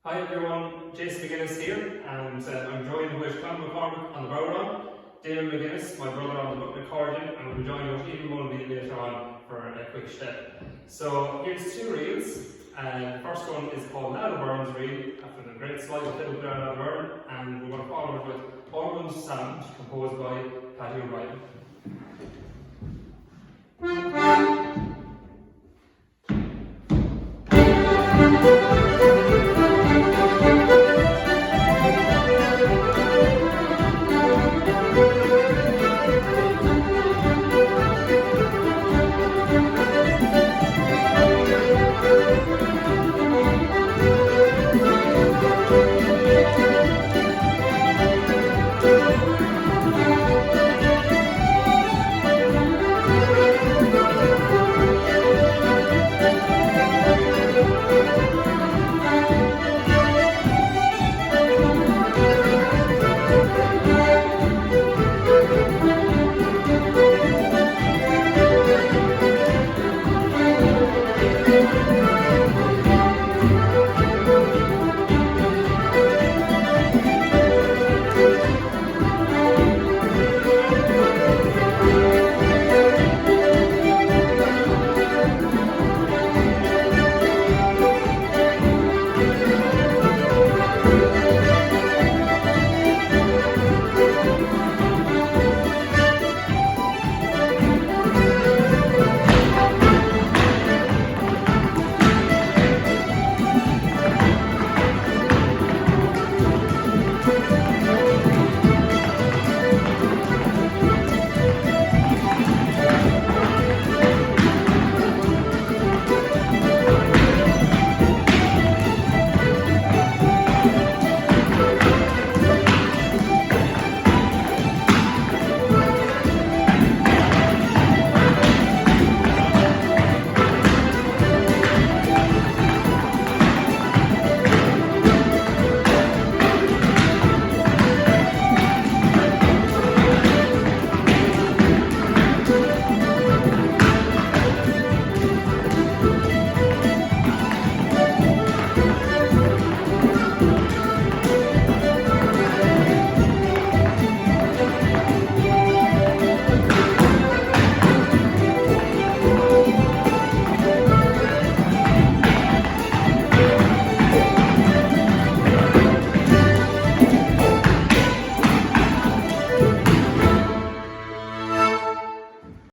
Hi everyone, Jason McGuinness here, and I'm joined with Conor McCormick on the bodhrán, Damon McGuinness, my brother on the accordion, and we'll join with Ian Mulvey later on for a quick step. So here's two reels. The first one is called Loud Burns Reel, after the great slide of Fiddle Player Loud Burn, and we're going to follow it with Ormond Sound, composed by Paddy O'Reilly.